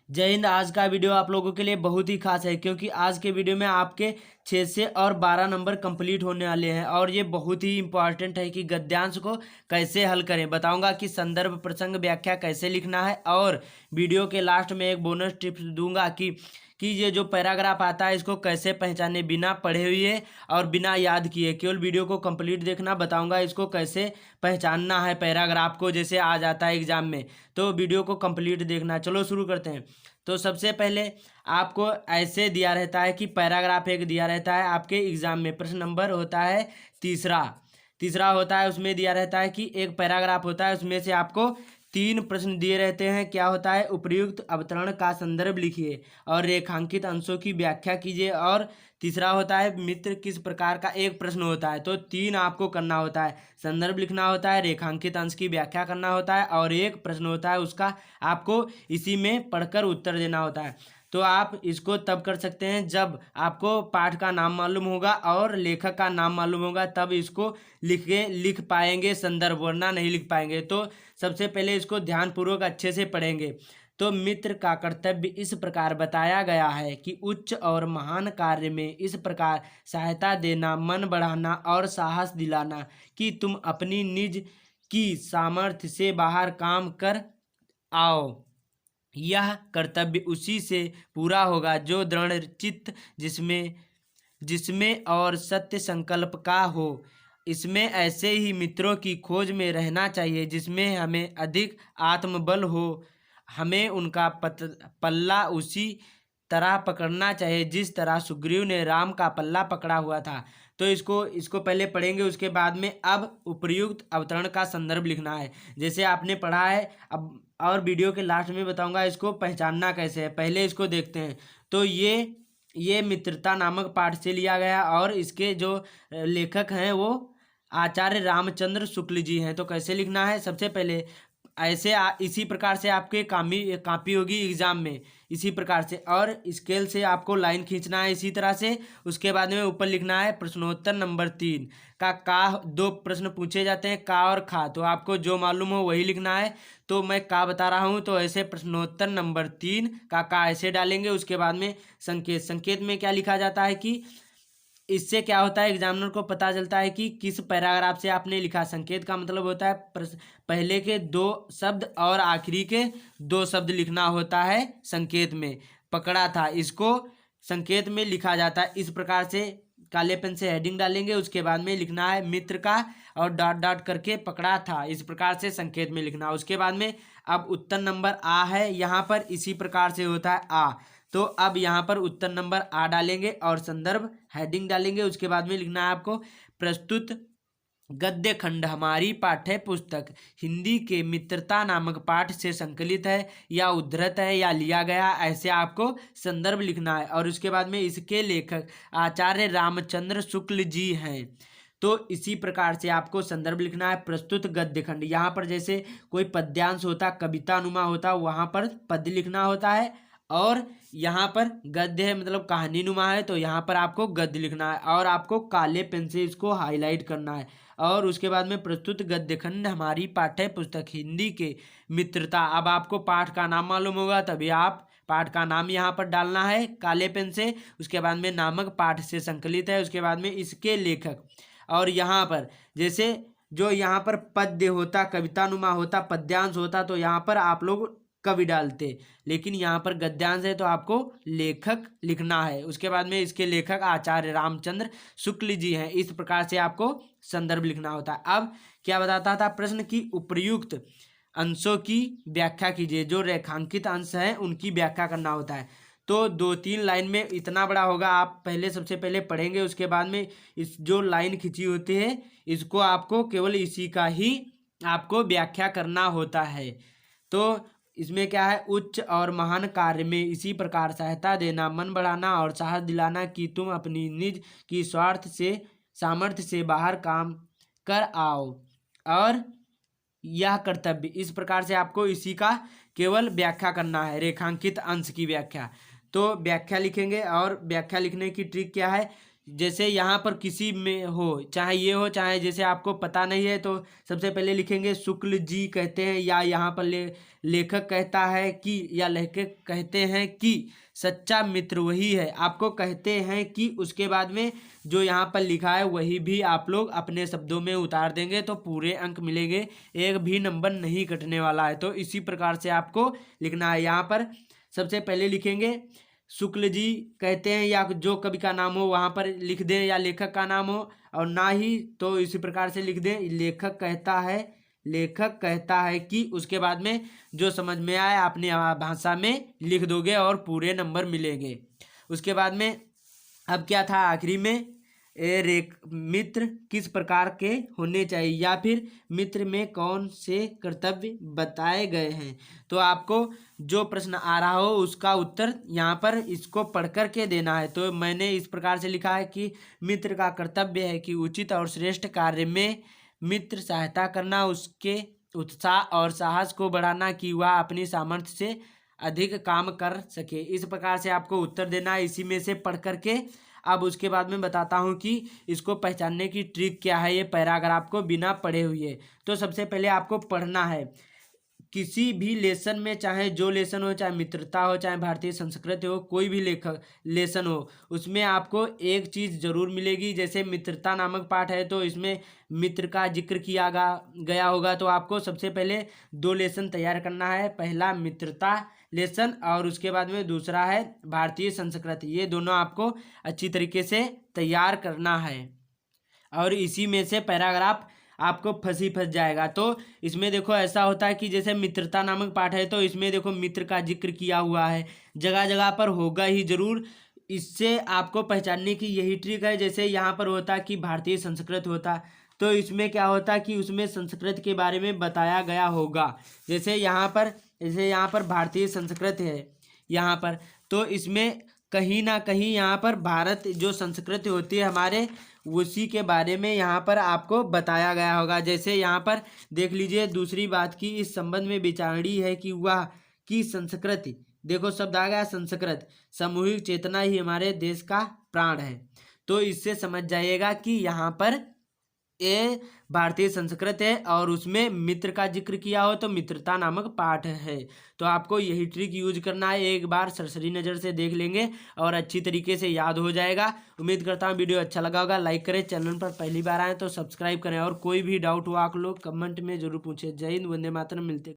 जय हिंद। आज का वीडियो आप लोगों के लिए बहुत ही खास है क्योंकि आज के वीडियो में आपके 6 से और 12 नंबर कंप्लीट होने वाले हैं और ये बहुत ही इंपॉर्टेंट है कि गद्यांश को कैसे हल करें। बताऊंगा कि संदर्भ प्रसंग व्याख्या कैसे लिखना है और वीडियो के लास्ट में एक बोनस टिप्स दूंगा कि ये जो पैराग्राफ आता है इसको कैसे पहचाने बिना पढ़े हुए और बिना याद किए। केवल वीडियो को कंप्लीट देखना, बताऊंगा इसको कैसे पहचानना है पैराग्राफ को, जैसे आ जाता है एग्जाम में। तो वीडियो को कंप्लीट देखना। चलो शुरू करते हैं। तो सबसे पहले आपको ऐसे दिया रहता है कि पैराग्राफ एक दिया रहता है आपके एग्जाम में, प्रश्न नंबर होता है तीसरा तीसरा होता है। उसमें दिया रहता है कि एक पैराग्राफ होता है, उसमें से आपको 3 प्रश्न दिए रहते हैं। क्या होता है? उपर्युक्त अवतरण का संदर्भ लिखिए और रेखांकित अंशों की व्याख्या कीजिए। और तीसरा होता है मित्र किस प्रकार का, एक प्रश्न होता है। तो 3 आपको करना होता है, संदर्भ लिखना होता है, रेखांकित अंश की व्याख्या करना होता है और एक प्रश्न होता है, उसका आपको इसी में पढ़कर उत्तर देना होता है। तो आप इसको तब कर सकते हैं जब आपको पाठ का नाम मालूम होगा और लेखक का नाम मालूम होगा, तब इसको लिख पाएंगे संदर्भ, वरना नहीं लिख पाएंगे। तो सबसे पहले इसको ध्यानपूर्वक अच्छे से पढ़ेंगे। तो मित्र का कर्तव्य इस प्रकार बताया गया है कि उच्च और महान कार्य में इस प्रकार सहायता देना, मन बढ़ाना और साहस दिलाना कि तुम अपनी निज की सामर्थ्य से बाहर काम कर आओ। यह कर्तव्य उसी से पूरा होगा जो दृढ़ चित्त, जिसमें जिसमें और सत्य संकल्प का हो। इसमें ऐसे ही मित्रों की खोज में रहना चाहिए जिसमें हमें अधिक आत्मबल हो। हमें उनका पल्ला उसी तरह पकड़ना चाहिए जिस तरह सुग्रीव ने राम का पल्ला पकड़ा हुआ था। तो इसको पहले पढ़ेंगे, उसके बाद में अब उपर्युक्त अवतरण का संदर्भ लिखना है जैसे आपने पढ़ा है। अब और वीडियो के लास्ट में बताऊंगा इसको पहचानना कैसे है। पहले इसको देखते हैं। तो ये मित्रता नामक पाठ से लिया गया और इसके जो लेखक हैं वो आचार्य रामचंद्र शुक्ल जी हैं। तो कैसे लिखना है? सबसे पहले ऐसे इसी प्रकार से आपके कापी होगी एग्जाम में, इसी प्रकार से, और स्केल से आपको लाइन खींचना है इसी तरह से। उसके बाद में ऊपर लिखना है प्रश्नोत्तर नंबर 3 का 2 प्रश्न पूछे जाते हैं, का और खा। तो आपको जो मालूम हो वही लिखना है। तो मैं का बता रहा हूँ, तो ऐसे प्रश्नोत्तर नंबर 3 का ऐसे डालेंगे। उसके बाद में संकेत में क्या लिखा जाता है कि इससे क्या होता है, एग्जामिनर को पता चलता है कि किस पैराग्राफ से आपने लिखा। संकेत का मतलब होता है पहले के 2 शब्द और आखिरी के 2 शब्द लिखना होता है। संकेत में पकड़ा था, इसको संकेत में लिखा जाता है। इस प्रकार से काले पेन से हेडिंग डालेंगे, उसके बाद में लिखना है मित्र का और डॉट डॉट करके पकड़ा था, इस प्रकार से संकेत में लिखना। उसके बाद में अब उत्तर नंबर आ है यहाँ पर, इसी प्रकार से होता है आ। तो अब यहाँ पर उत्तर नंबर आ डालेंगे और संदर्भ हेडिंग डालेंगे। उसके बाद में लिखना है आपको प्रस्तुत गद्य खंड हमारी पाठ्य पुस्तक हिंदी के मित्रता नामक पाठ से संकलित है या उद्धृत है या लिया गया, ऐसे आपको संदर्भ लिखना है। और उसके बाद में इसके लेखक आचार्य रामचंद्र शुक्ल जी हैं। तो इसी प्रकार से आपको संदर्भ लिखना है। प्रस्तुत गद्य खंड, यहाँ पर जैसे कोई पद्यांश होता, कविता अनुमा होता, वहाँ पर पद्य लिखना होता है। और यहाँ पर गद्य है मतलब कहानी नुमा है, तो यहाँ पर आपको गद्य लिखना है और आपको काले पेन से इसको हाईलाइट करना है। और उसके बाद में प्रस्तुत गद्य खंड हमारी पाठ्य पुस्तक हिंदी के मित्रता। अब आपको पाठ का नाम मालूम होगा तभी आप पाठ का नाम यहाँ पर डालना है काले पेन से। उसके बाद में नामक पाठ से संकलित है, उसके बाद में इसके लेखक। और यहाँ पर जैसे जो यहाँ पर पद्य होता, कवितानुमा होता, पद्यांश होता, तो यहाँ पर आप लोग कवि डालते, लेकिन यहाँ पर गद्यांश है तो आपको लेखक लिखना है। उसके बाद में इसके लेखक आचार्य रामचंद्र शुक्ल जी हैं। इस प्रकार से आपको संदर्भ लिखना होता है। अब क्या बताता था प्रश्न की उपर्युक्त अंशों की व्याख्या कीजिए। जो रेखांकित अंश हैं उनकी व्याख्या करना होता है। तो 2-3 लाइन में इतना बड़ा होगा, आप पहले सबसे पहले पढ़ेंगे। उसके बाद में इस जो लाइन खींची होती है इसको आपको केवल इसी का ही आपको व्याख्या करना होता है। तो इसमें क्या है, उच्च और महान कार्य में इसी प्रकार सहायता देना, मन बढ़ाना और साहस दिलाना कि तुम अपनी निज की स्वार्थ से सामर्थ्य से बाहर काम कर आओ। और यह कर्तव्य इस प्रकार से आपको इसी का केवल व्याख्या करना है, रेखांकित अंश की व्याख्या। तो व्याख्या लिखेंगे और व्याख्या लिखने की ट्रिक क्या है, जैसे यहाँ पर किसी में हो, चाहे ये हो चाहे, जैसे आपको पता नहीं है तो सबसे पहले लिखेंगे शुक्ल जी कहते हैं, या यहाँ पर लेखक कहता है कि, या लेखक कहते हैं कि सच्चा मित्र वही है। आपको कहते हैं कि उसके बाद में जो यहाँ पर लिखा है वही भी आप लोग अपने शब्दों में उतार देंगे तो पूरे अंक मिलेंगे, एक भी नंबर नहीं कटने वाला है। तो इसी प्रकार से आपको लिखना है। यहाँ पर सबसे पहले लिखेंगे शुक्ल जी कहते हैं, या जो कवि का नाम हो वहाँ पर लिख दें, या लेखक का नाम हो, और ना ही तो इसी प्रकार से लिख दें लेखक कहता है कि, उसके बाद में जो समझ में आए अपनी भाषा में लिख दोगे और पूरे नंबर मिलेंगे। उसके बाद में अब क्या था आखिरी में, मित्र किस प्रकार के होने चाहिए, या फिर मित्र में कौन से कर्तव्य बताए गए हैं। तो आपको जो प्रश्न आ रहा हो उसका उत्तर यहाँ पर इसको पढ़ कर के देना है। तो मैंने इस प्रकार से लिखा है कि मित्र का कर्तव्य है कि उचित और श्रेष्ठ कार्य में मित्र सहायता करना, उसके उत्साह और साहस को बढ़ाना कि वह अपनी सामर्थ्य से अधिक काम कर सके। इस प्रकार से आपको उत्तर देना है इसी में से पढ़ करके। अब उसके बाद में बताता हूँ कि इसको पहचानने की ट्रिक क्या है, ये पैराग्राफ को बिना पढ़े हुए। तो सबसे पहले आपको पढ़ना है किसी भी लेसन में, चाहे जो लेसन हो, चाहे मित्रता हो, चाहे भारतीय संस्कृति हो, कोई भी लेखक लेसन हो, उसमें आपको एक चीज़ जरूर मिलेगी। जैसे मित्रता नामक पाठ है तो इसमें मित्र का जिक्र किया गया होगा। तो आपको सबसे पहले 2 लेसन तैयार करना है, पहला मित्रता लेसन और उसके बाद में दूसरा है भारतीय संस्कृति। ये दोनों आपको अच्छी तरीके से तैयार करना है और इसी में से पैराग्राफ आपको फंस जाएगा। तो इसमें देखो ऐसा होता है कि जैसे मित्रता नामक पाठ है तो इसमें देखो मित्र का जिक्र किया हुआ है, जगह जगह पर होगा ही जरूर। इससे आपको पहचानने की यही ट्रिक है। जैसे यहाँ पर होता कि भारतीय संस्कृत होता, तो इसमें क्या होता कि उसमें संस्कृत के बारे में बताया गया होगा। जैसे यहाँ पर भारतीय संस्कृत है यहाँ पर, तो इसमें कहीं ना कहीं यहाँ पर भारत जो संस्कृति होती है हमारे, उसी के बारे में यहाँ पर आपको बताया गया होगा। जैसे यहाँ पर देख लीजिए, दूसरी बात की इस संबंध में विचारणी है कि वह की संस्कृति, देखो शब्द आ गया संस्कृत, सामूहिक चेतना ही हमारे देश का प्राण है। तो इससे समझ जाइएगा कि यहाँ पर ये भारतीय संस्कृत है और उसमें मित्र का जिक्र किया हो तो मित्रता नामक पाठ है। तो आपको यही ट्रिक यूज करना है, एक बार सरसरी नज़र से देख लेंगे और अच्छी तरीके से याद हो जाएगा। उम्मीद करता हूँ वीडियो अच्छा लगा होगा। लाइक करें, चैनल पर पहली बार आए तो सब्सक्राइब करें और कोई भी डाउट हो आप लोग कमेंट में जरूर पूछें। जय हिंद, वंदे मातरम। मिलते